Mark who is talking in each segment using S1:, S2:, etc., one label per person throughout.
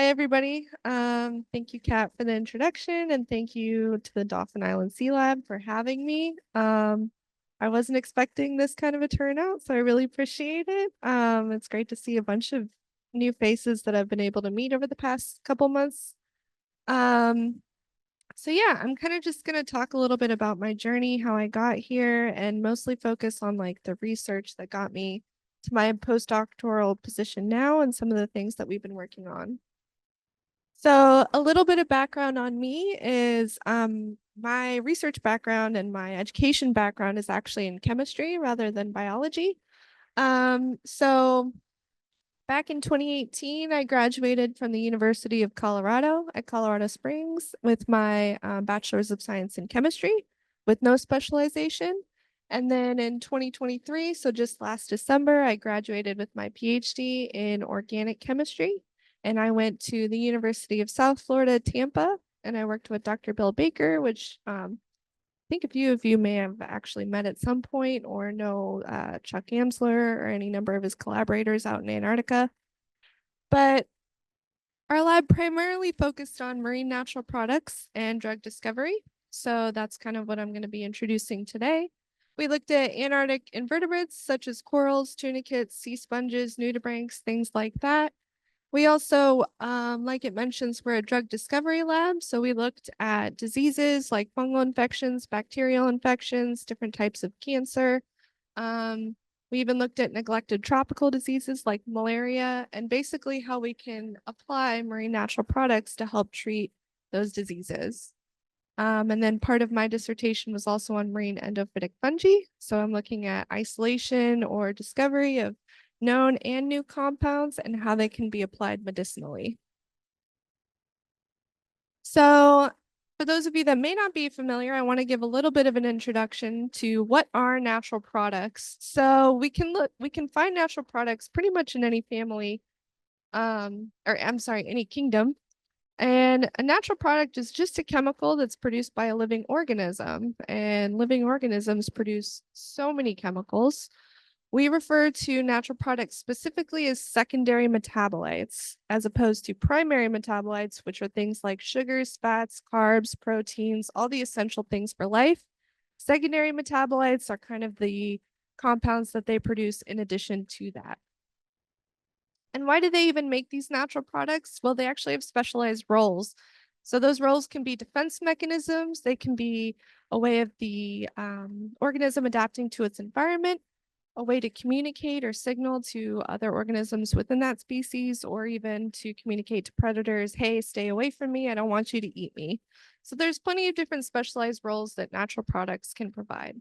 S1: everybody. Thank you, Kat, for the introduction, and thank you to the Dauphin Island Sea Lab for having me. I wasn't expecting this kind of a turnout, so I really appreciate it. It's great to see a bunch of new faces that I've been able to meet over the past couple months. Um, so yeah, I'm kind of just gonna talk a little bit about my journey, how I got here, and mostly focus on like the research that got me to my postdoctoral position now and some of the things that we've been working on. So a little bit of background on me is my research background and my education background is actually in chemistry rather than biology. So back in 2018, I graduated from the University of Colorado at Colorado Springs with my Bachelor's of Science in Chemistry with no specialization. And then in 2023, so just last December, I graduated with my PhD in organic chemistry. And I went to the University of South Florida, Tampa, and I worked with Dr. Bill Baker, which I think a few of you may have actually met at some point or know Chuck Amsler or any number of his collaborators out in Antarctica. But our lab primarily focused on marine natural products and drug discovery. So that's kind of what I'm going to be introducing today. We looked at Antarctic invertebrates such as corals, tunicates, sea sponges, nudibranchs, things like that. We also, like it mentions, we're a drug discovery lab. So we looked at diseases like fungal infections, bacterial infections, different types of cancer. We even looked at neglected tropical diseases like malaria and basically how we can apply marine natural products to help treat those diseases. And then part of my dissertation was also on marine endophytic fungi. So I'm looking at isolation or discovery of known and new compounds and how they can be applied medicinally. So for those of you that may not be familiar, I want to give a little bit of an introduction to what are natural products. So we can find natural products pretty much in any family, or I'm sorry, any kingdom. And a natural product is just a chemical that's produced by a living organism, and living organisms produce so many chemicals. We refer to natural products specifically as secondary metabolites, as opposed to primary metabolites, which are things like sugars, fats, carbs, proteins, all the essential things for life. Secondary metabolites are kind of the compounds that they produce in addition to that. And why do they even make these natural products? Well, they actually have specialized roles. So those roles can be defense mechanisms. They can be a way of the organism adapting to its environment, a way to communicate or signal to other organisms within that species, or even to communicate to predators, hey, stay away from me, I don't want you to eat me. So there's plenty of different specialized roles that natural products can provide.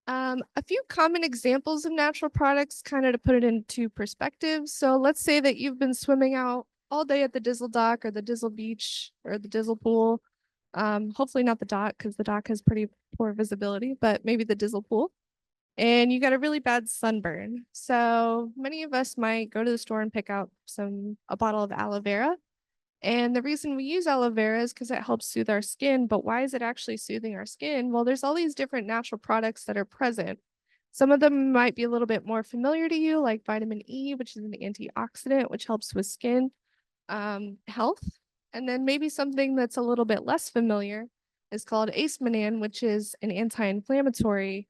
S1: A few common examples of natural products, kind of to put it into perspective. So let's say that you've been swimming out all day at the Dizzle Dock or the Dizzle Beach or the Dizzle Pool. Hopefully not the dock because the dock has pretty poor visibility, but maybe the Dizzle Pool. And you got a really bad sunburn. So many of us might go to the store and pick out a bottle of aloe vera. And the reason we use aloe vera is because it helps soothe our skin. But why is it actually soothing our skin? Well, there's all these different natural products that are present. Some of them might be a little bit more familiar to you, like vitamin E, which is an antioxidant, which helps with skin health. And then maybe something that's a little bit less familiar is called acemonan, which is an anti-inflammatory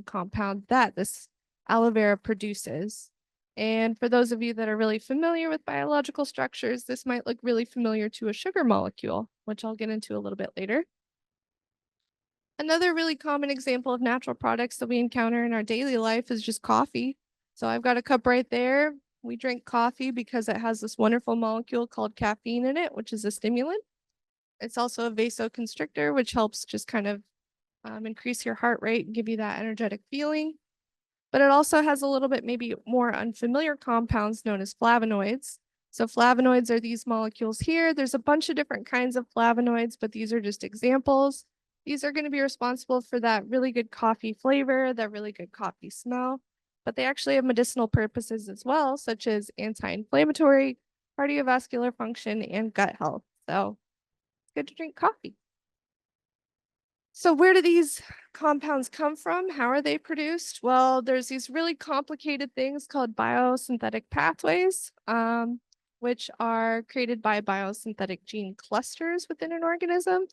S1: compound that this aloe vera produces. And for those of you that are really familiar with biological structures, this might look really familiar to a sugar molecule, which I'll get into a little bit later. Another really common example of natural products that we encounter in our daily life is just coffee. So I've got a cup right there. We drink coffee because it has this wonderful molecule called caffeine in it, which is a stimulant. It's also a vasoconstrictor, which helps just kind of increase your heart rate and give you that energetic feeling. But it also has a little bit maybe more unfamiliar compounds known as flavonoids. So flavonoids are these molecules here. There's a bunch of different kinds of flavonoids, but these are just examples. These are going to be responsible for that really good coffee flavor, that really good coffee smell, but they actually have medicinal purposes as well, such as anti-inflammatory, cardiovascular function, and gut health. So it's good to drink coffee. So where do these compounds come from? How are they produced? Well, there's these really complicated things called biosynthetic pathways. which are created by biosynthetic gene clusters within an organism.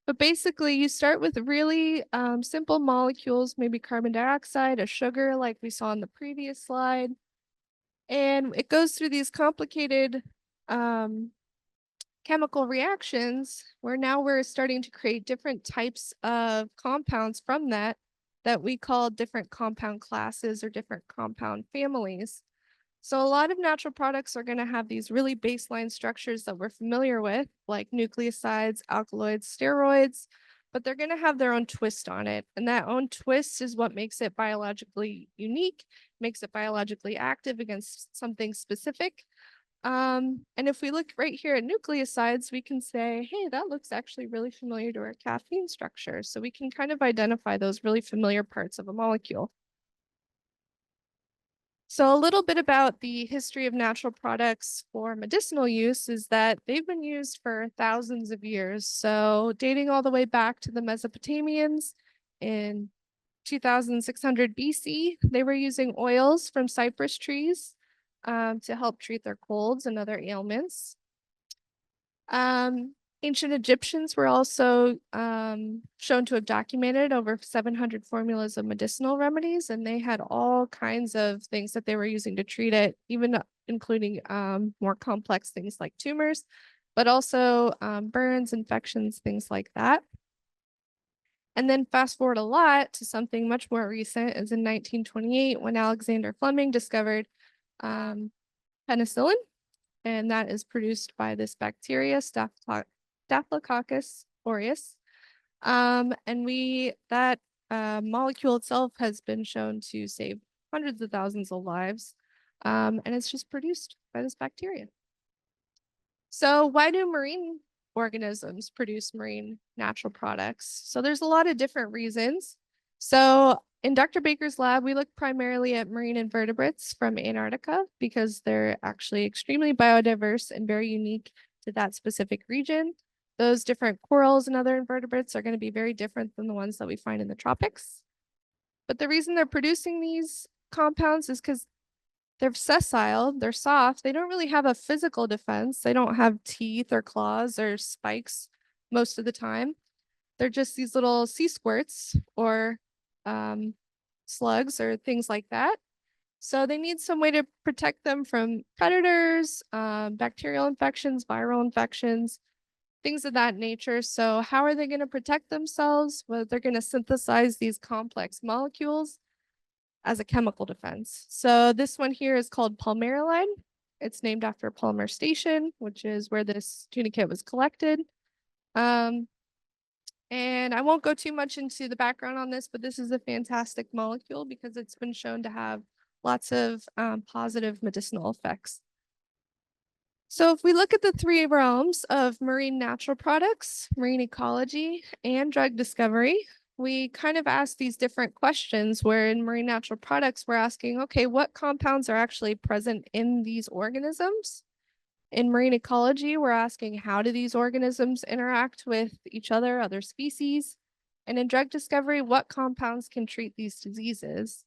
S1: But basically, you start with really simple molecules, maybe carbon dioxide, a sugar, like we saw in the previous slide. And it goes through these complicated um, chemical reactions where now we're starting to create different types of compounds from that we call different compound classes or different compound families. So a lot of natural products are going to have these really baseline structures that we're familiar with, like nucleosides, alkaloids, steroids, but they're going to have their own twist on it. And that own twist is what makes it biologically unique, makes it biologically active against something specific. And if we look right here at nucleosides, we can say, hey, that looks actually really familiar to our caffeine structure. So we can kind of identify those really familiar parts of a molecule. So a little bit about the history of natural products for medicinal use is that they've been used for thousands of years. So dating all the way back to the Mesopotamians in 2600 BC, they were using oils from cypress trees to help treat their colds and other ailments. Um, Ancient Egyptians were also shown to have documented over 700 formulas of medicinal remedies, and they had all kinds of things that they were using to treat it, even including more complex things like tumors, but also burns, infections, things like that. And then fast forward a lot to something much more recent, as in 1928, when Alexander Fleming discovered penicillin, and that is produced by this bacteria, Staphylococcus aureus. And that molecule itself has been shown to save hundreds of thousands of lives, and it's just produced by this bacteria. So why do marine organisms produce marine natural products? So there's a lot of different reasons. So in Dr. Baker's lab, we look primarily at marine invertebrates from Antarctica because they're actually extremely biodiverse and very unique to that specific region. Those different corals and other invertebrates are going to be very different than the ones that we find in the tropics. But the reason they're producing these compounds is because they're sessile, they're soft, they don't really have a physical defense. They don't have teeth or claws or spikes most of the time. They're just these little sea squirts or slugs or things like that. So they need some way to protect them from predators, bacterial infections, viral infections, things of that nature. So how are they going to protect themselves? Well, they're going to synthesize these complex molecules as a chemical defense. So this one here is called palmaroline. It's named after Palmer Station, which is where this tunicate was collected. And I won't go too much into the background on this, but this is a fantastic molecule because it's been shown to have lots of positive medicinal effects. So if we look at the three realms of marine natural products, marine ecology, and drug discovery, we kind of ask these different questions where in marine natural products, we're asking, okay, what compounds are actually present in these organisms? In marine ecology, we're asking how do these organisms interact with each other species? And in drug discovery, what compounds can treat these diseases?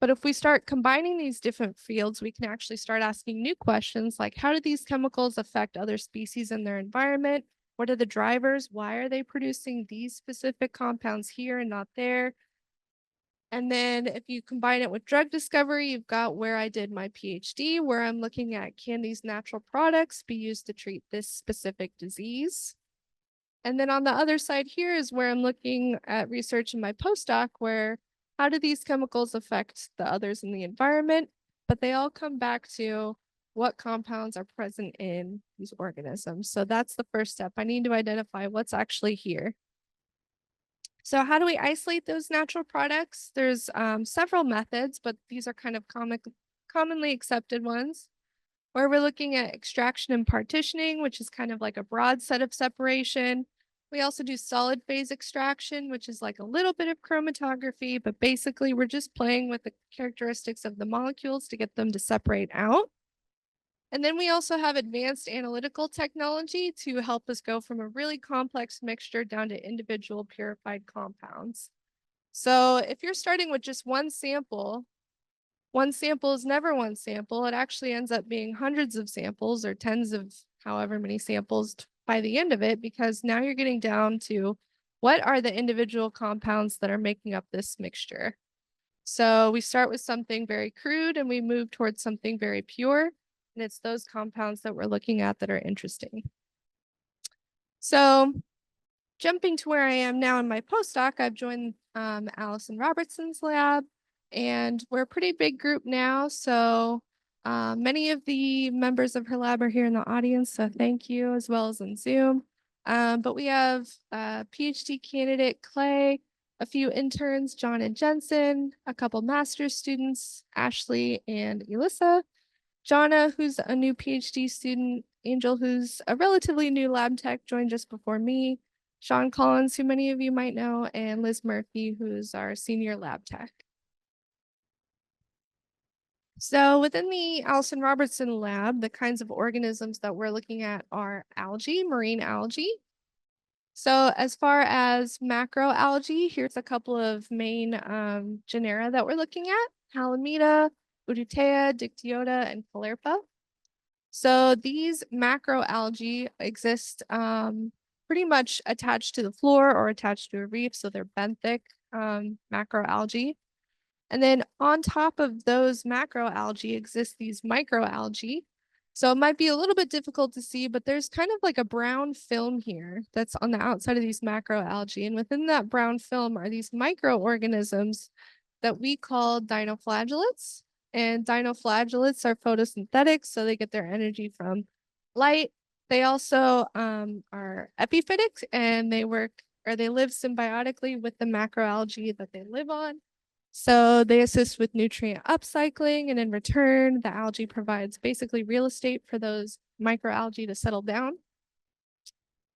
S1: But if we start combining these different fields, we can actually start asking new questions like how do these chemicals affect other species in their environment? What are the drivers? Why are they producing these specific compounds here and not there? And then if you combine it with drug discovery, you've got where I did my PhD, where I'm looking at can these natural products be used to treat this specific disease? And then on the other side here is where I'm looking at research in my postdoc, where how do these chemicals affect the others in the environment? But they all come back to what compounds are present in these organisms. So that's the first step. I need to identify what's actually here. So how do we isolate those natural products? There's several methods, but these are kind of commonly accepted ones, where we're looking at extraction and partitioning, which is kind of like a broad set of separation. We also do solid phase extraction, which is like a little bit of chromatography, but basically we're just playing with the characteristics of the molecules to get them to separate out. And then we also have advanced analytical technology to help us go from a really complex mixture down to individual purified compounds. So if you're starting with just one sample, one sample is never one sample. It actually ends up being hundreds of samples or tens of however many samples by the end of it, because now you're getting down to what are the individual compounds that are making up this mixture. So we start with something very crude and we move towards something very pure. And it's those compounds that we're looking at that are interesting. So jumping to where I am now in my postdoc, I've joined Alison Robertson's lab, and we're a pretty big group now. So many of the members of her lab are here in the audience, so thank you, as well as on Zoom. But we have PhD candidate Clay, a few interns, John and Jensen, a couple master's students, Ashley and Elissa, Jonna, who's a new PhD student, Angel, who's a relatively new lab tech, joined just before me, Sean Collins, who many of you might know, and Liz Murphy, who's our senior lab tech. So within the Alison Robertson lab, the kinds of organisms that we're looking at are algae, marine algae. So as far as macroalgae, here's a couple of main genera that we're looking at: Halimeda, Udutea, Dictyota, and Caulerpa. So these macroalgae exist pretty much attached to the floor or attached to a reef, so they're benthic macroalgae. And then on top of those macroalgae exist these microalgae. So it might be a little bit difficult to see, but there's kind of like a brown film here that's on the outside of these macroalgae. And within that brown film are these microorganisms that we call dinoflagellates. And dinoflagellates are photosynthetic, so they get their energy from light. They also are epiphytic, and they work or they live symbiotically with the macroalgae that they live on. So they assist with nutrient upcycling, and in return, the algae provides basically real estate for those microalgae to settle down.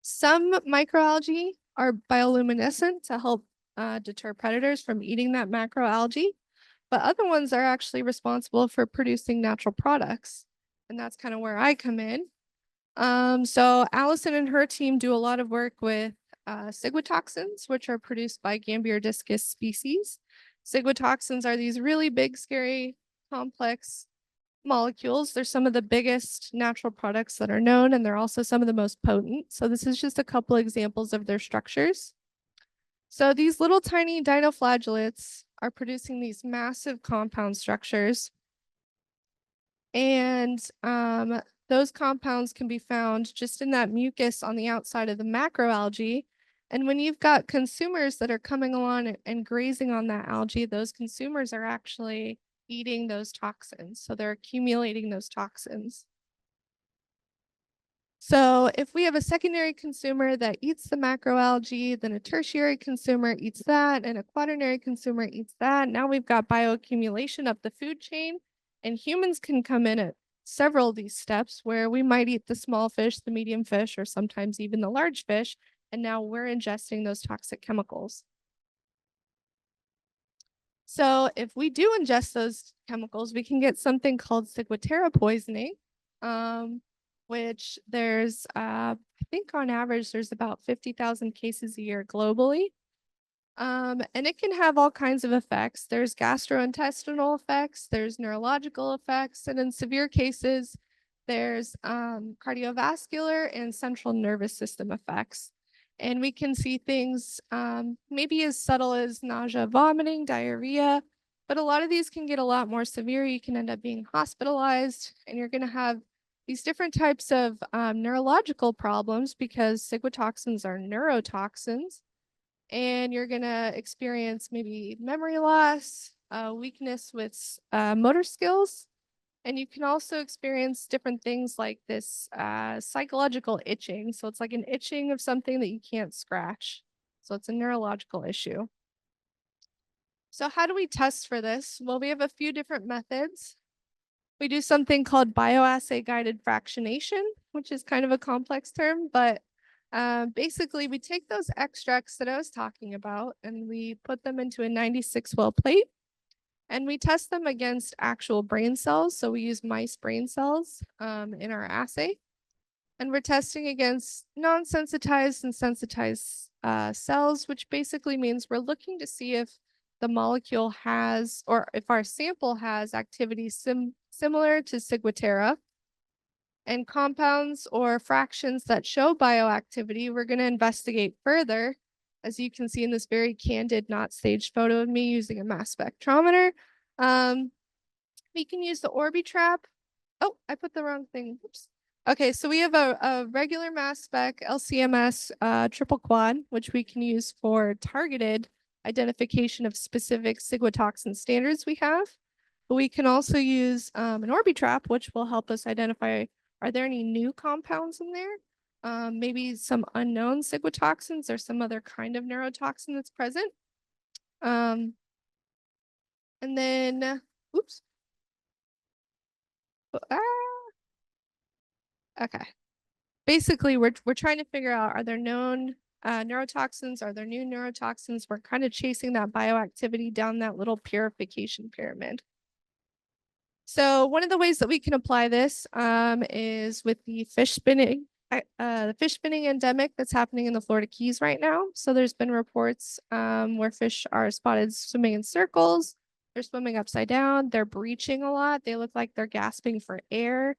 S1: Some microalgae are bioluminescent to help deter predators from eating that macroalgae, but other ones are actually responsible for producing natural products. And that's kind of where I come in. So Alison and her team do a lot of work with ciguatoxins, which are produced by Gambierdiscus species. Ciguatoxins are these really big, scary, complex molecules. They're some of the biggest natural products that are known, and they're also some of the most potent. So this is just a couple examples of their structures. So these little tiny dinoflagellates are producing these massive compound structures. And those compounds can be found just in that mucus on the outside of the macroalgae. And when you've got consumers that are coming along and grazing on that algae, those consumers are actually eating those toxins. So they're accumulating those toxins. So if we have a secondary consumer that eats the macroalgae, then a tertiary consumer eats that, and a quaternary consumer eats that. Now we've got bioaccumulation up the food chain, and humans can come in at several of these steps where we might eat the small fish, the medium fish, or sometimes even the large fish, and now we're ingesting those toxic chemicals. So if we do ingest those chemicals, we can get something called ciguatera poisoning, which there's, I think on average, there's about 50,000 cases a year globally. And it can have all kinds of effects. There's gastrointestinal effects, there's neurological effects, and in severe cases, there's cardiovascular and central nervous system effects. And we can see things maybe as subtle as nausea, vomiting, diarrhea, but a lot of these can get a lot more severe. You can end up being hospitalized, and you're going to have these different types of neurological problems because ciguatoxins are neurotoxins, and you're going to experience maybe memory loss, weakness with motor skills. And you can also experience different things like this psychological itching. So it's like an itching of something that you can't scratch. So it's a neurological issue. So how do we test for this? Well, we have a few different methods. We do something called bioassay guided fractionation, which is kind of a complex term, but basically we take those extracts that I was talking about and we put them into a 96 well plate. And we test them against actual brain cells. So we use mice brain cells in our assay. And we're testing against non-sensitized and sensitized cells, which basically means we're looking to see if the molecule has, or if our sample has activity similar to Ciguatera, and compounds or fractions that show bioactivity, we're going to investigate further. As you can see in this very candid, not staged photo of me using a mass spectrometer. We can use the Orbitrap. Oh, I put the wrong thing. Oops. Okay, so we have a regular mass spec LCMS triple quad, which we can use for targeted identification of specific ciguatoxin standards we have. But we can also use an Orbitrap, which will help us identify, are there any new compounds in there? Maybe some unknown ciguatoxins or some other kind of neurotoxin that's present. And then, oops. Okay. Basically, we're trying to figure out, are there known neurotoxins? Are there new neurotoxins? We're kind of chasing that bioactivity down that little purification pyramid. So one of the ways that we can apply this is with the fish spinning endemic that's happening in the Florida Keys right now. So there's been reports where fish are spotted swimming in circles. They're swimming upside down. They're breaching a lot. They look like they're gasping for air.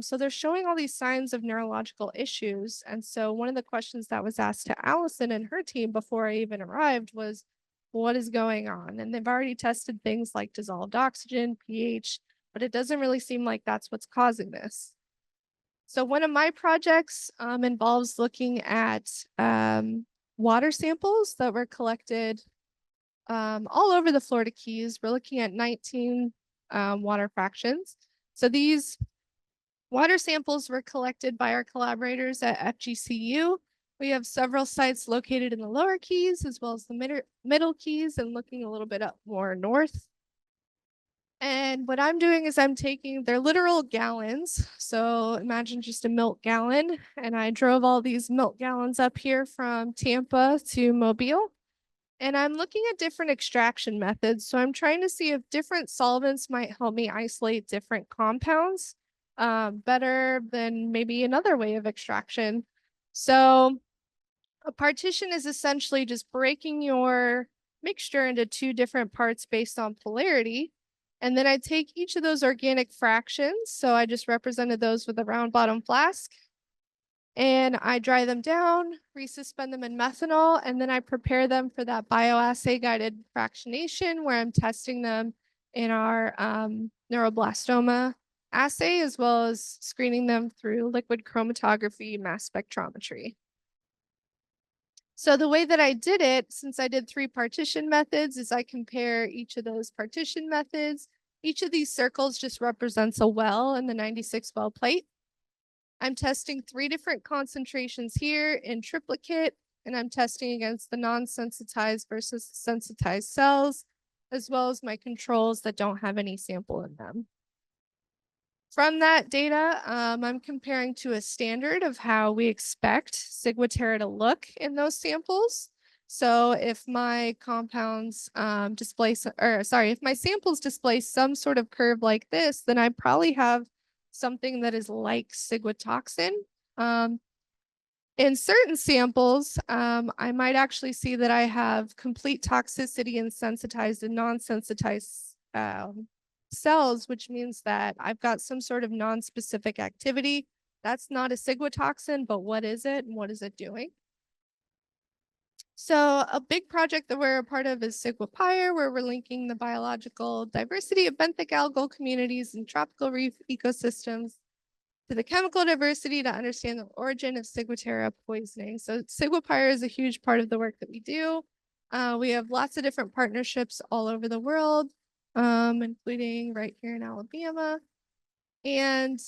S1: So they're showing all these signs of neurological issues. And so one of the questions that was asked to Alison and her team before I even arrived was, what is going on? And they've already tested things like dissolved oxygen, pH, but it doesn't really seem like that's what's causing this. So one of my projects involves looking at water samples that were collected all over the Florida Keys. We're looking at 19 water fractions. So these water samples were collected by our collaborators at FGCU. We have several sites located in the lower Keys as well as the middle Keys and looking a little bit up more north. And what I'm doing is I'm taking their literal gallons. So imagine just a milk gallon. And I drove all these milk gallons up here from Tampa to Mobile. And I'm looking at different extraction methods. So I'm trying to see if different solvents might help me isolate different compounds better than maybe another way of extraction. So a partition is essentially just breaking your mixture into two different parts based on polarity. And then I take each of those organic fractions. So I just represented those with a round bottom flask. And I dry them down, resuspend them in methanol, and then I prepare them for that bioassay guided fractionation where I'm testing them in our neuroblastoma assay, as well as screening them through liquid chromatography mass spectrometry. So the way that I did it, since I did 3 partition methods, is I compare each of those partition methods. Each of these circles just represents a well in the 96 well plate. I'm testing 3 different concentrations here in triplicate, and I'm testing against the non-sensitized versus sensitized cells, as well as my controls that don't have any sample in them. From that data, I'm comparing to a standard of how we expect Ciguatera to look in those samples. So if my compounds if my samples display some sort of curve like this, then I probably have something that is like ciguatoxin. In certain samples, I might actually see that I have complete toxicity in sensitized and non-sensitized cells, which means that I've got some sort of non-specific activity. That's not a ciguatoxin, but what is it and what is it doing? So a big project that we're a part of is Ciguapire, where we're linking the biological diversity of benthic algal communities and tropical reef ecosystems to the chemical diversity to understand the origin of Ciguatera poisoning. So Ciguapire is a huge part of the work that we do. We have lots of different partnerships all over the world, including right here in Alabama. And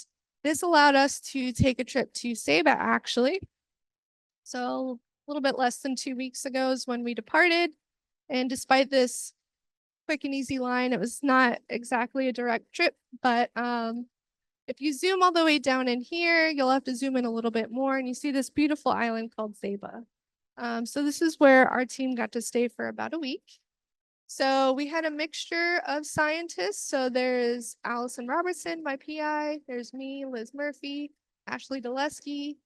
S1: this allowed us to take a trip to Saba, actually. So a little bit less than 2 weeks ago is when we departed. And despite this quick and easy line, it was not exactly a direct trip, but if you zoom all the way down in here, you'll have to zoom in a little bit more and you see this beautiful island called Saba. So this is where our team got to stay for about a week. So we had a mixture of scientists. So there's Alison Robertson, my PI. There's me, Liz Murphy, Ashley Dulesky,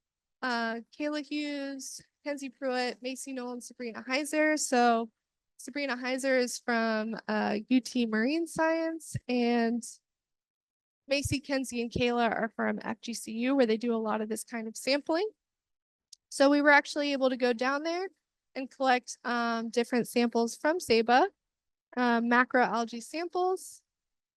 S1: Kayla Hughes, Kenzie Pruitt, Macy Nolan, Sabrina Heiser. So Sabrina Heiser is from UT Marine Science, and Macy, Kenzie, and Kayla are from FGCU, where they do a lot of this kind of sampling. So we were actually able to go down there and collect different samples from SABA, macroalgae samples.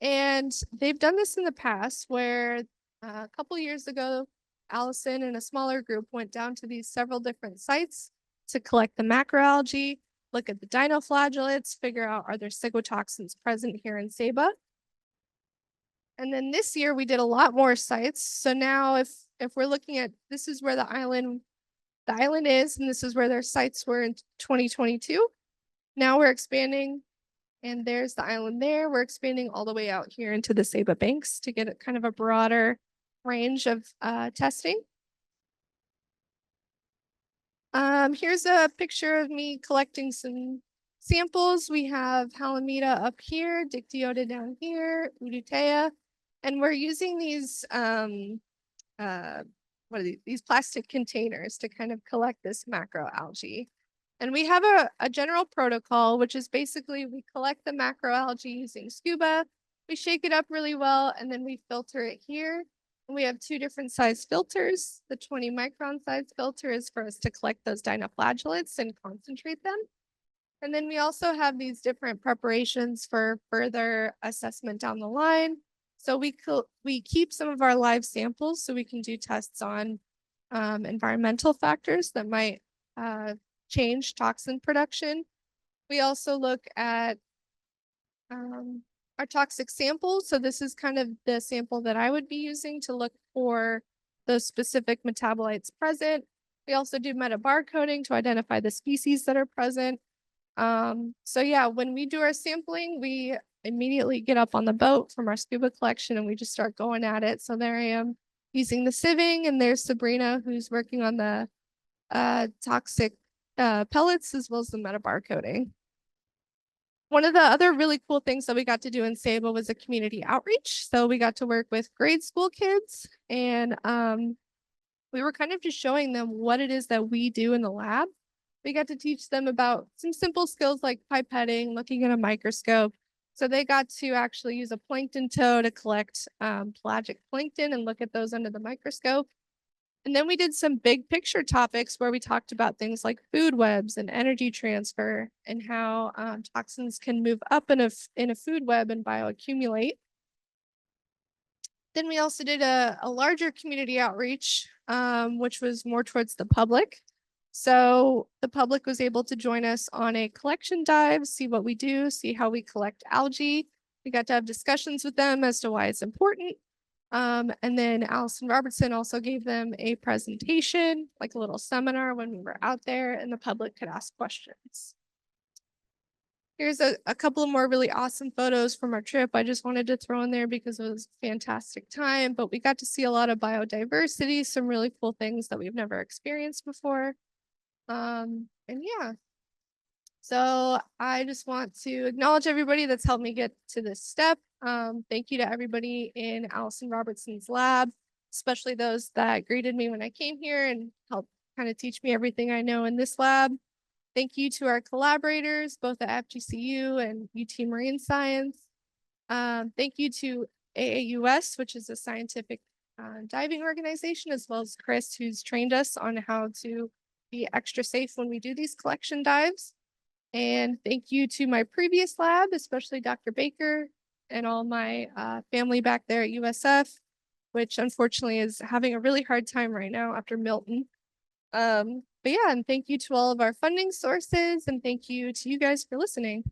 S1: And they've done this in the past where a couple years ago, Alison and a smaller group went down to these several different sites to collect the macroalgae, look at the dinoflagellates, figure out are there cytotoxins present here in SABA. And then this year we did a lot more sites. So now if we're looking at, this is where the island is, and this is where their sites were in 2022. Now we're expanding, and there's the island there. We're expanding all the way out here into the SABA banks to get a kind of a broader range of testing. Here's a picture of me collecting some samples. We have Halimeda up here, Dictyota down here, Udutea, and we're using these what are these plastic containers to kind of collect this macroalgae. And we have a general protocol, which is basically we collect the macroalgae using scuba, we shake it up really well, and then we filter it here. And we have two different size filters. The 20 micron size filter is for us to collect those dinoflagellates and concentrate them. And then we also have these different preparations for further assessment down the line. So we keep some of our live samples so we can do tests on environmental factors that might change toxin production. We also look at our toxic samples. So this is kind of the sample that I would be using to look for those specific metabolites present. We also do metabarcoding to identify the species that are present. So yeah, when we do our sampling, we immediately get up on the boat from our scuba collection and we just start going at it. So there I am using the sieving, and there's Sabrina who's working on the toxic pellets as well as the metabarcoding. One of the other really cool things that we got to do in SABA was a community outreach. So we got to work with grade school kids, and we were kind of just showing them what it is that we do in the lab. We got to teach them about some simple skills like pipetting, looking at a microscope. So they got to actually use a plankton tow to collect pelagic plankton and look at those under the microscope. And then we did some big picture topics where we talked about things like food webs and energy transfer and how toxins can move up in a food web and bioaccumulate. Then we also did a larger community outreach, which was more towards the public. So the public was able to join us on a collection dive, see what we do, see how we collect algae. We got to have discussions with them as to why it's important. And then Alison Robertson also gave them a presentation, like a little seminar when we were out there, and the public could ask questions. Here's a couple of more really awesome photos from our trip. I just wanted to throw in there because it was a fantastic time, but we got to see a lot of biodiversity, some really cool things that we've never experienced before. And yeah, so I just want to acknowledge everybody that's helped me get to this step. Thank you to everybody in Alison Robertson's lab, especially those that greeted me when I came here and helped kind of teach me everything I know in this lab. Thank you to our collaborators, both at FGCU and UT Marine Science. Thank you to AAUS, which is a scientific diving organization, as well as Chris, who's trained us on how to be extra safe when we do these collection dives. And thank you to my previous lab, especially Dr. Baker and all my family back there at USF, which unfortunately is having a really hard time right now after Milton. But yeah, and thank you to all of our funding sources, and thank you to you guys for listening.